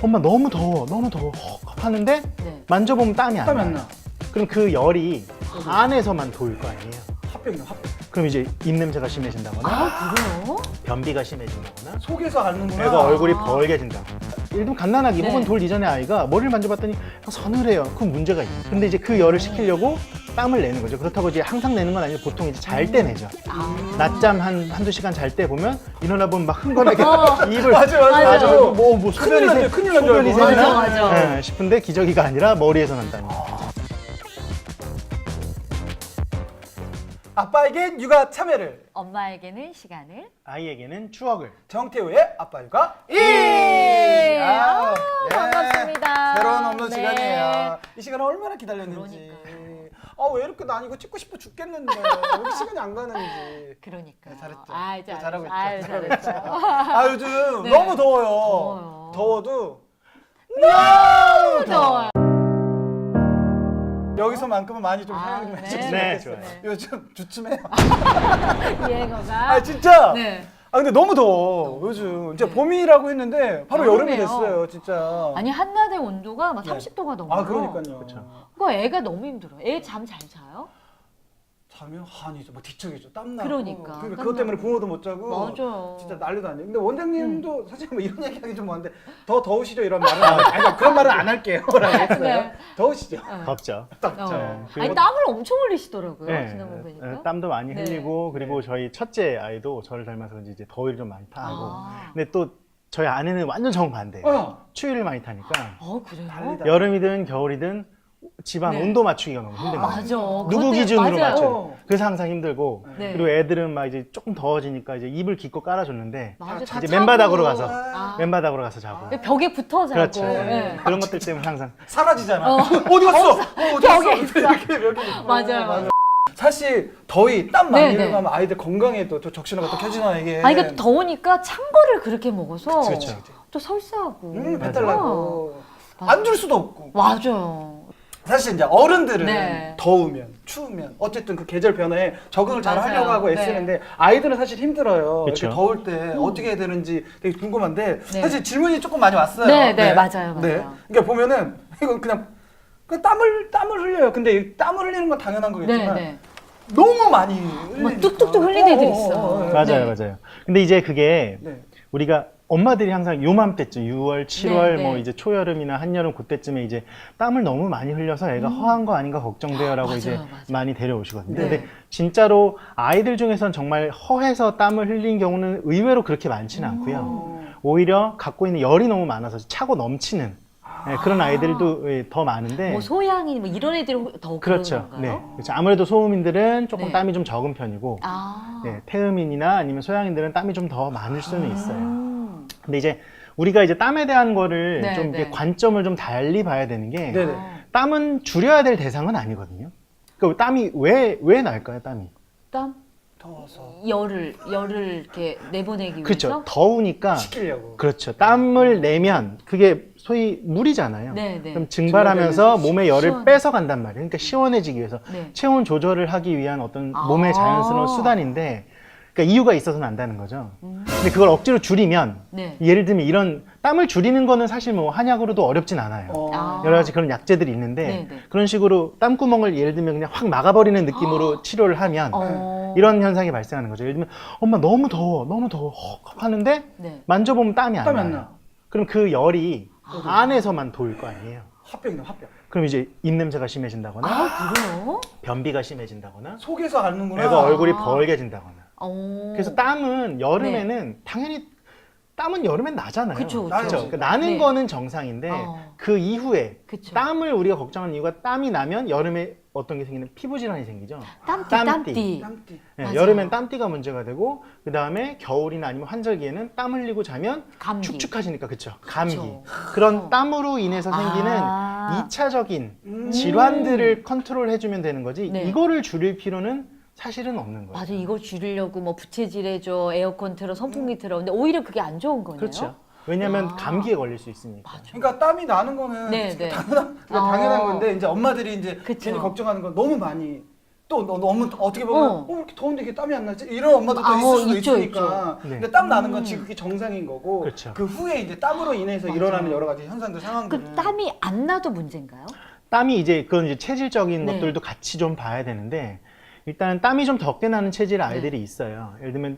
엄마 너무 더워 하는데 네. 만져보면 땀이 안 땀이 안 나요. 나. 그럼 그 열이 안에서만 돌 거 아니에요. 화병이야, 화병. 그럼 이제 입냄새가 심해진다거나 아, 그래요? 변비가 심해진다거나 속에서 앓는구나. 애가 얼굴이 벌게진다. 예를 들면 갓난아기 네. 혹은 돌 이전의 아이가 머리를 만져봤더니 서늘해요. 그럼 문제가 있어요. 근데 이제 그 열을 식히려고 땀을 내는 거죠. 그렇다고 이제 항상 내는 건 아니고 보통 이제 잘 때 내죠. 낮잠 한두 시간 잘 때 보면 일어나 보면 막 흥건하게 입을 맞아. 가지고 뭐 큰일 난 줄, 큰일 난줄 소변이 알고. 새나 맞아. 싶은데 기저귀가 아니라 머리에서 난다는 거죠. 아빠에겐 육아 참여를, 엄마에게는 시간을. 아이에게는 추억을. 정태우의 아빠 육아 1! 아, 반갑습니다. 새로운 업로드 네. 시간이에요. 이 시간을 얼마나 기다렸는지. 그러니까요. 왜 이렇게 난 이거 찍고 싶어 죽겠는데 왜 이렇게 시간이 안 가는지. 그러니까. 네, 잘했죠. 아, 이제 잘하고 있죠. 아유, 잘하고 잘했죠. 요즘 네. 너무 더워요. 더워요. 더워도 너무 더워요. 여기서만큼은 많이 좀 아, 사용 좀 네. 해주시면 네, 좋겠어요. 좋아요. 요즘 주춤해요. 유행어가. 진짜. 네. 근데 너무 더워. 요즘 이제 봄이라고 했는데 바로 여름이 여름이에요. 됐어요, 진짜. 아니, 한낮의 온도가 막 네. 30도가 넘어요. 그러니까요. 그쵸. 그거 애가 너무 힘들어요. 애 잠 잘 자요? 자면 한이죠, 막 뒤척이죠, 땀 나고. 그러니까. 그것 때문에 부모도 못 자고. 맞아요. 진짜 난리도 아니에요. 근데 원장님도 사실 뭐 이런 얘기하기 좀 뭐한데 더 더우시죠 이런 말은 아니, 그런 말은 안 할게요라고 했어요. 네. 더우시죠? 덥죠. 어. 그리고- 아니, 땀을 엄청 흘리시더라고요. 네, 지난번 보니까. 땀도 많이 네. 흘리고 그리고 저희 첫째 아이도 저를 닮아서 그런지 이제 더위를 좀 많이 타고 아. 근데 또 저희 아내는 완전 정반대예요. 추위를 많이 타니까 그래요? 난리다. 여름이든 겨울이든 집안 네. 온도 맞추기가 너무 힘든 거예요. 맞아. 누구 그것도- 기준으로 맞아요. 맞춰요? 그래서 항상 힘들고 네. 그리고 애들은 막 이제 조금 더워지니까 이제 이불 깊고 깔아줬는데 맞아. 다 이제 차고. 맨바닥으로 가서 아. 맨바닥으로 가서 자고 벽에 붙어 자고. 그렇죠. 네. 그런 것들 때문에 항상 사라지잖아. 어디 갔어? 어디 갔어? 벽에 있어. 이렇게 벽에 있고. 맞아요. 사실 더위 땀 많이 네, 네. 흘리면 아이들 건강에도 또 적신호가 또 켜지나 이게. 아니, 그러니까 더우니까 찬 거를 그렇게 먹어서 그렇죠. 또 설사하고. 배탈 나고 맞아. 안 줄 수도 없고. 맞아요. 사실 이제 어른들은 네. 더우면 추우면 어쨌든 그 계절 변화에 적응을 잘 맞아요. 하려고 하고 네. 애쓰는데 아이들은 사실 힘들어요. 그쵸. 이렇게 더울 때 어떻게 해야 되는지 되게 궁금한데 네. 사실 질문이 조금 많이 왔어요. 네, 맞아요. 네. 그러니까 보면은 이건 그냥 땀을 흘려요. 근데 이 땀을 흘리는 건 당연한 네, 거겠지만 네. 너무 많이 흘리니까. 뚝뚝뚝 흘리는 애들 있어. 맞아요, 네. 맞아요. 근데 이제 그게 네. 우리가 엄마들이 항상 요맘때쯤 6월, 7월 네, 뭐 네. 이제 초여름이나 한여름 그때쯤에 이제 땀을 너무 많이 흘려서 애가 허한 거 아닌가 걱정돼요라고 맞아요, 이제 맞아요. 많이 데려오시거든요. 네. 근데 진짜로 아이들 중에선 정말 허해서 땀을 흘린 경우는 의외로 그렇게 많지는 않고요. 오히려 갖고 있는 열이 너무 많아서 차고 넘치는 그런 아이들도 더 많은데 뭐 소양이 뭐 이런 애들이 더 그렇죠. 그런 네. 건가요? 그렇죠. 아무래도 소음인들은 조금 네. 땀이 좀 적은 편이고 아. 네, 태음인이나 아니면 소양인들은 땀이 좀 더 많을 수는 있어요. 음. 근데 이제 우리가 이제 땀에 대한 거를 네, 좀 네. 이렇게 관점을 좀 달리 봐야 되는 게 네네. 땀은 줄여야 될 대상은 아니거든요. 그러니까 땀이 왜 날까요, 땀이? 땀? 더워서 열을 이렇게 내보내기 그렇죠. 위해서? 더우니까 식히려고. 그렇죠. 땀을 내면 그게 소위 물이잖아요. 네, 네. 그럼 증발하면서 몸의 열을 시원- 뺏어간단 말이에요. 그러니까 시원해지기 위해서 네. 체온 조절을 하기 위한 어떤 아. 몸의 자연스러운 수단인데 그러니까 이유가 있어서 난다는 거죠. 근데 그걸 억지로 줄이면 네. 예를 들면 이런 땀을 줄이는 거는 사실 뭐 한약으로도 어렵진 않아요. 아. 여러 가지 그런 약재들이 있는데 네, 네. 그런 식으로 땀구멍을 예를 들면 그냥 확 막아버리는 느낌으로 치료를 하면 이런 현상이 발생하는 거죠. 예를 들면 엄마 너무 더워 하는데 네. 만져보면 땀이 안 땀이 안 나요. 나. 그럼 그 열이 안에서만 돌 거 아니에요. 화병이네, 화병. 그럼 이제 입냄새가 심해진다거나 아, 그래요? 변비가 심해진다거나 속에서 앓는구나. 애가 얼굴이 아. 벌게진다거나 어. 그래서 땀은 여름에는 당연히 땀은 여름엔 나잖아요. 그쵸, 그쵸. 나죠. 그러니까 나는 네. 거는 정상인데 그 이후에 그쵸. 땀을 우리가 걱정하는 이유가 땀이 나면 여름에 어떤 게 생기는 피부 질환이 생기죠. 땀띠, 땀띠. 땀띠. 땀띠. 네, 맞아요. 여름엔 땀띠가 문제가 되고 그 다음에 겨울이나 아니면 환절기에는 땀 흘리고 자면 감기. 축축하시니까 그쵸. 감기. 그쵸. 그런 땀으로 인해서 생기는 아. 2차적인 질환들을 컨트롤 해주면 되는 거지 네. 이거를 줄일 필요는 사실은 없는 거예요. 맞아, 이거 줄이려고 뭐 부채질 해줘, 에어컨 틀어, 선풍기 틀어. 근데 오히려 그게 안 좋은 거네요. 그렇죠. 왜냐하면 아. 감기에 걸릴 수 있으니까. 맞아. 그러니까 땀이 나는 거는 네, 네. 당연한 어. 건데 이제 엄마들이 이제 그쵸. 괜히 걱정하는 건 너무 많이 또 너무 어떻게 보면 왜 이렇게 더운데 이게 땀이 안 나지? 이런 엄마도 또 있을 수도 있죠, 있으니까. 있죠. 근데 땀 나는 건 지극히 정상인 거고 그렇죠. 그 후에 이제 땀으로 인해서 맞아요. 일어나는 여러 가지 현상들 상황들은 그 땀이 안 나도 문제인가요? 땀이 이제 그건 이제 체질적인 네. 것들도 같이 좀 봐야 되는데 일단 땀이 좀 적게 나는 체질 아이들이 있어요. 예를 들면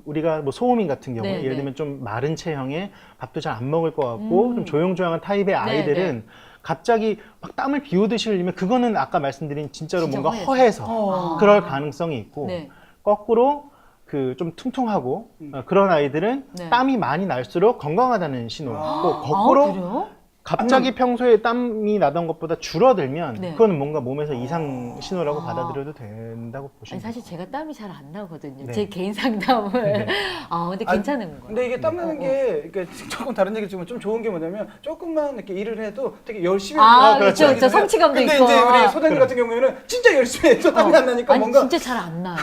우리가 뭐 소음인 같은 경우에 네, 예를 네. 들면 좀 마른 체형에 밥도 잘 안 먹을 것 같고 좀 조용조용한 타입의 아이들은 갑자기 막 땀을 비오듯이 흘리면 그거는 아까 말씀드린 진짜로 진짜 뭔가 허해서. 허해서 그럴 가능성이 있고 네. 거꾸로 그 좀 퉁퉁하고 그런 아이들은 네. 땀이 많이 날수록 건강하다는 신호고 아, 거꾸로 그래요? 갑자기 평소에 땀이 나던 것보다 줄어들면 네. 그건 뭔가 몸에서 이상 신호라고 받아들여도 된다고 아니, 보시면 사실 제가 땀이 잘 안 나거든요. 네. 제 개인 상담을. 근데 아니, 괜찮은 거예요. 근데 이게 땀 나는 게 그러니까 조금 다른 얘기지만 좀 좋은 게 뭐냐면 조금만 이렇게 일을 해도 되게 열심히 그렇죠. 하거든요. 성취감도 근데 있고. 이제 우리 소장님 같은 경우에는 진짜 열심히 해도 땀이 안 나니까 아니, 뭔가 진짜 잘 안 나요.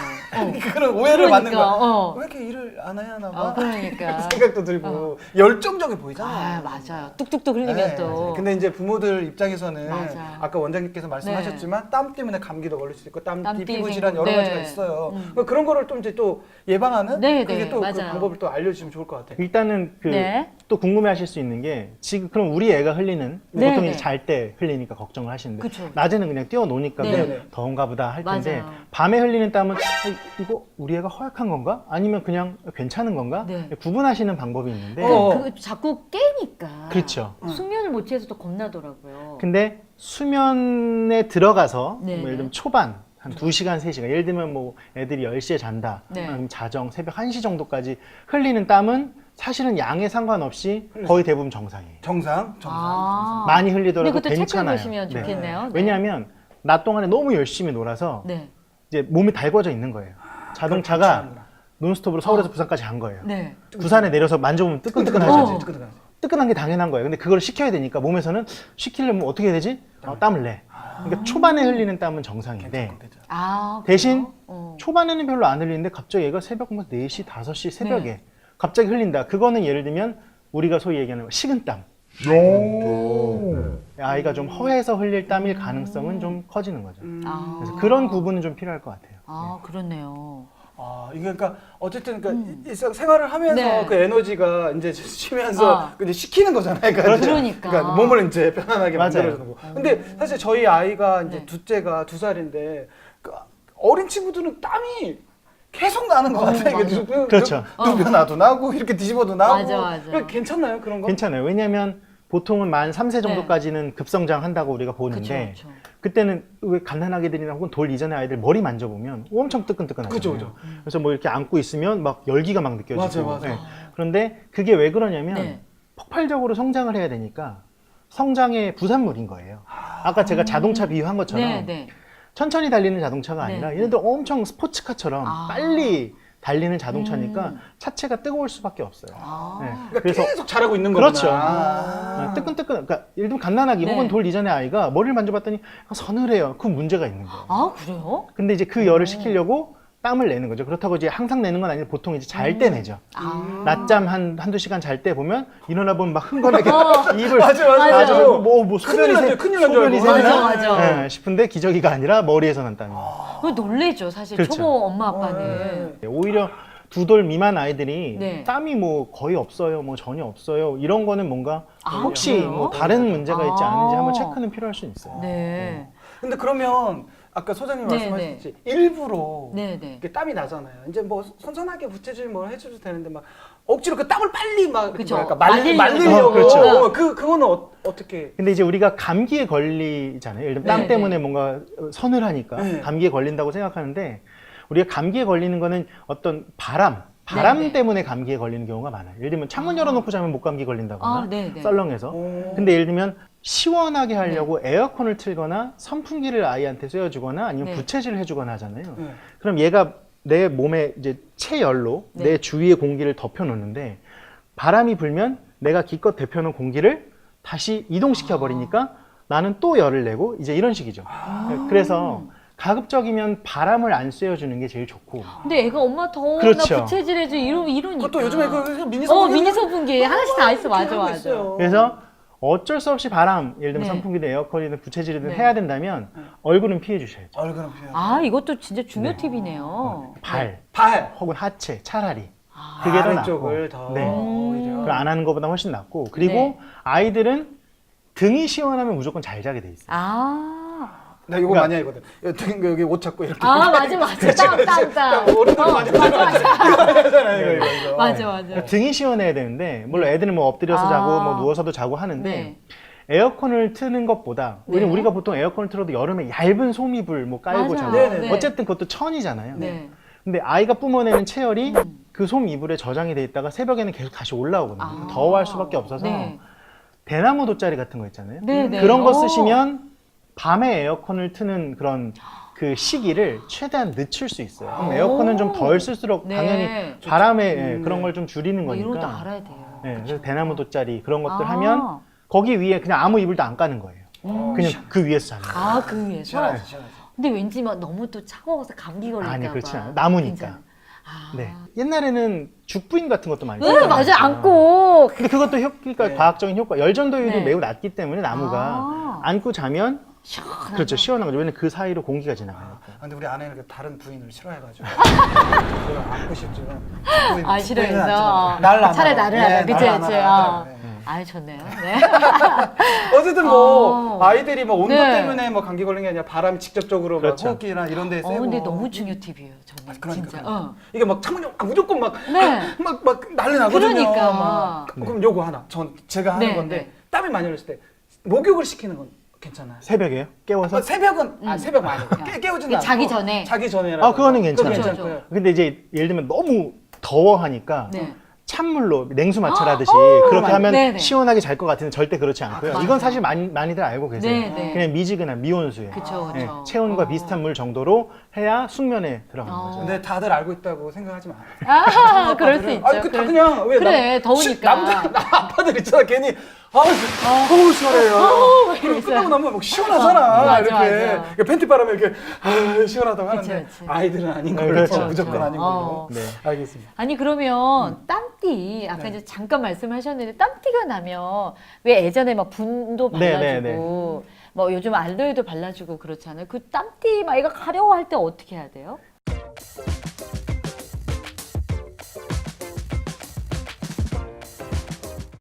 그런 오해를 받는 거야. 그러니까, 왜 이렇게 일을 안 해야 하나 봐? 그러니까. 생각도 들고 열정적이 보이잖아요. 맞아요. 뚝뚝뚝 흘리면 네, 또. 맞아요. 근데 이제 부모들 입장에서는 맞아요. 아까 원장님께서 말씀하셨지만 땀 때문에 감기도 걸릴 수 있고 땀띠 땀띠 피부 질환 생기고. 여러 네. 가지가 있어요. 그러니까 그런 거를 좀 이제 또 예방하는 네, 그게 네, 또 그 맞아요. 방법을 또 알려주시면 좋을 것 같아요. 일단은 그 네. 또 궁금해하실 수 있는 게 지금 그럼 우리 애가 흘리는 네, 보통 네. 이제 잘 때 흘리니까 걱정을 하시는데 그쵸. 낮에는 그냥 뛰어노니까 네, 그냥 네. 더운가 보다 할 텐데 맞아요. 밤에 흘리는 땀은 이거 우리 애가 허약한 건가? 아니면 그냥 괜찮은 건가? 네. 구분하시는 방법이 있는데 어. 자꾸 깨니까. 그렇죠. 숙면을 못 취해서 또 겁나더라고요. 근데 수면에 들어가서 네, 뭐 예를 네. 들면 초반 한 2시간, 3시간 예를 들면 뭐 애들이 10시에 잔다 네. 그럼 자정 새벽 1시 정도까지 흘리는 땀은 사실은 양에 상관없이 거의 대부분 정상이에요. 정상. 많이 근데 흘리더라도 그것도 체크해 괜찮아요. 보시면 네. 좋겠네요. 네. 왜냐하면 낮 동안에 너무 열심히 놀아서 네. 이제 몸이 달궈져 있는 거예요. 자동차가 논스톱으로 서울에서 부산까지 간 거예요. 네. 부산에 내려서 만져보면 뜨끈뜨끈하죠. 어. 뜨끈한 게 당연한 거예요. 근데 그걸 식혀야 되니까 몸에서는 식히려면 어떻게 해야 되지? 땀을 내. 그러니까 초반에 흘리는 땀은 정상인데 대신 그래요? 초반에는 별로 안 흘리는데 갑자기 얘가 새벽 뭐 4시, 5시 새벽에 갑자기 흘린다. 그거는 예를 들면 우리가 소위 얘기하는 식은땀. 아이가 좀 허해서 흘릴 땀일 가능성은 좀 커지는 거죠. 그래서 그런 구분은 좀 필요할 것 같아요. 그렇네요. 이게 그러니까 어쨌든 그러니까 일상 생활을 하면서 네. 그 에너지가 이제 쉬면서 이제 식히는 거잖아요. 그러니까. 몸을 이제 편안하게 맞아요. 만들어주는 거. 근데 사실 저희 아이가 이제 네. 둘째가 2살인데 그 어린 친구들은 땀이 계속 나는 것 같아요. 이게 그렇죠. 누벼놔도 나고 이렇게 뒤집어도 나고. 맞아. 그러니까 괜찮나요 그런 거? 괜찮아요. 왜냐하면 보통은 만 3세 정도까지는 급성장한다고 우리가 보는데 그쵸. 그때는 왜 갓난아기들이나 혹은 돌 이전의 아이들 머리 만져보면 엄청 뜨끈뜨끈하잖아요. 그죠. 그래서 뭐 이렇게 안고 있으면 막 열기가 막 느껴지고. 맞아요. 네. 그런데 그게 왜 그러냐면 네. 폭발적으로 성장을 해야 되니까 성장의 부산물인 거예요. 아까 제가 자동차 비유한 것처럼 네. 천천히 달리는 자동차가 네, 아니라 네. 얘네들 엄청 스포츠카처럼 빨리 달리는 자동차니까 차체가 뜨거울 수밖에 없어요. 네. 그러니까 그래서 계속 자라고 있는 거구나. 그렇죠. 뜨끈뜨끈. 그러니까 예를 들면 갓난아기 네. 혹은 돌 이전의 아이가 머리를 만져봤더니 서늘해요. 그 문제가 있는 거예요. 그래요? 근데 이제 그 열을 식히려고 땀을 내는 거죠. 그렇다고 이제 항상 내는 건 아니고 보통 이제 잘 때 내죠. 낮잠 한두 시간 잘 때 보면 일어나 보면 막 흥건하게 입을 맞아. 뭐 소변이 큰일 난 줄 알고. 새나 맞아. 네, 싶은데 기저귀가 아니라 머리에서 난 땀이에요. 놀래죠, 사실 그렇죠. 초보 엄마 아빠는. 오히려 2돌 미만 아이들이 네. 땀이 뭐 거의 없어요, 뭐 전혀 없어요. 이런 거는 뭔가 혹시 그래요? 뭐 다른 문제가 있지 않은지 한번 체크는 필요할 수 있어요. 네. 근데 그러면 아까 소장님 네, 말씀하셨듯이 일부러 네. 이렇게 땀이 나잖아요. 이제 뭐 선선하게 부채질 뭐 해줘도 되는데 막 억지로 그 땀을 빨리 막 그쵸. 뭐랄까 말리려고. 말리려고. 그렇죠. 그거는 어떻게? 근데 이제 우리가 감기에 걸리잖아요. 예를 들면 땀 네, 때문에 뭔가 서늘하니까 네. 감기에 걸린다고 생각하는데 우리가 감기에 걸리는 거는 어떤 바람 네. 때문에 감기에 걸리는 경우가 많아요. 예를 들면 창문 열어놓고 자면 목감기 걸린다거나 네. 썰렁해서. 근데 예를 들면 시원하게 하려고 에어컨을 틀거나 선풍기를 아이한테 쐬어주거나 아니면 네. 부채질을 해주거나 하잖아요. 네. 그럼 얘가 내 몸에 이제 체열로 네. 내 주위의 공기를 덮여놓는데 바람이 불면 내가 기껏 데펴놓은 공기를 다시 이동시켜 버리니까 나는 또 열을 내고 이제 이런 식이죠. 그래서 가급적이면 바람을 안 쐬어주는 게 제일 좋고. 근데 애가 엄마 더워 그렇죠. 나 부채질해줘 이러니까. 그것도 요즘에 그 미니 선풍기 미니 선풍기 하나씩 다 있어. 맞아. 있어요. 그래서 어쩔 수 없이 바람, 예를 들면 네. 선풍기든 에어컨이든 부채질이든 네. 해야 된다면 얼굴은 피해 주셔야죠. 얼굴은 피해. 아, 이것도 진짜 중요 네. 팁이네요. 발 발. 혹은 하체 차라리 아, 그게 더 쪽을 낫고. 더 네. 오히려. 그걸 안 하는 것보다 훨씬 낫고 그리고 네. 아이들은 등이 시원하면 무조건 잘 자게 돼 있어요. 아. 나 이거 그러니까- 많이 하거든. 여기 옷 잡고 이렇게. 아, 맞아. 땅. 어른들 많이 하잖아요. 이거. 맞아. 등이 시원해야 되는데 물론 애들은 뭐 엎드려서 아. 자고 뭐 누워서도 자고 하는데 네. 에어컨을 트는 것보다 왜냐면 네. 우리가 보통 에어컨을 틀어도 여름에 얇은 솜이불 뭐 깔고 맞아요. 자고 네네. 어쨌든 그것도 천이잖아요. 네. 근데 아이가 뿜어내는 체열이 음. 그 솜 이불에 저장이 돼 있다가 새벽에는 계속 다시 올라오거든요. 아. 더워할 수밖에 없어서 네. 대나무 돗자리 같은 거 있잖아요. 네. 그런 거 오. 쓰시면 밤에 에어컨을 트는 그런 그 시기를 최대한 늦출 수 있어요. 그럼 오. 에어컨은 좀 덜 쓸수록 네. 당연히 바람에 그런 걸 좀 줄이는 뭐 이런 것도 거니까. 알아야 돼요. 네, 그래서 대나무 돗자리 그런 것들 아. 하면 거기 위에 그냥 아무 이불도 안 까는 거예요. 그냥 그 위에서 자는 거예요. 아, 그 위에서? 시원하지, 시원하지. 근데 왠지 막 너무 또 차가워서 감기 걸릴까 봐. 아니 그렇지 않아요. 나무니까. 괜찮아요. 아. 네. 옛날에는 죽부인 같은 것도 많이 네, 썼잖아요. 맞아요. 안고. 근데 그것도 그러니까 네. 과학적인 효과, 열전도율이 네. 매우 낮기 때문에 나무가 아. 안고 자면 시원하다. 그렇죠 시원한 거죠. 왜냐면 그 사이로 공기가 지나가요. 아, 근데 우리 아내는 그 다른 부인을 싫어해가지고 그걸 안고 싶지만 아, 싫어해서. 날라 차라리 나를 하라. 그치, 그치. 아. 네. 아, 좋네요. 네. 어쨌든 뭐 아이들이 뭐 온도 네. 때문에 뭐 감기 걸린 게 아니라 바람이 직접적으로 그렇죠. 막 호흡기나 이런 데 세고. 근데 너무 중요 팁이에요, 저는. 그러니까, 진짜. 그러니까. 이게 막 창문이 무조건 막 네. 막 난리 나거든요. 그러니까 막. 그럼 요거 하나. 제가 하는 네, 건데 네. 땀이 많이 흘렸을 때 목욕을 시키는 건 괜찮아요. 새벽에요? 깨워서? 새벽은 새벽 많이 깨우진 않고 자기 전에. 자기 전에 아, 그거는 괜찮아요. 괜찮고요. 근데 이제 예를 들면 너무 더워하니까 네. 찬물로 냉수 마찰하듯이 그렇게 하면 네네. 시원하게 잘 것 같은데 절대 그렇지 않고요. 맞아요. 이건 사실 많이들 알고 계세요. 네네. 그냥 미지근한 미온수에 그쵸. 네, 체온과 비슷한 물 정도로 해야 숙면에 들어가는 거죠. 근데 다들 알고 있다고 생각하지 마. 아, 그럴 수 있죠. 아니 그 다 그냥 왜 그래, 더우니까. 남자 아빠들 있잖아 괜히 아우 시원해요. 그리고 끝나고 나면 막 시원하잖아 맞아, 이렇게 맞아. 이렇게 팬티 바람에 이렇게 그쵸, 시원하다고 하는데 그쵸. 아이들은 아닌 걸로 그렇죠, 무조건 그렇죠. 아닌 걸로. 어. 네. 알겠습니다. 아니 그러면 땀띠 아까 네. 이제 잠깐 말씀하셨는데 땀띠가 나면 왜 예전에 막 분도 네, 발라주고 네, 네. 뭐 요즘 알로에도 발라주고 그렇잖아요. 그 땀띠 막 애가 가려워할 때 어떻게 해야 돼요?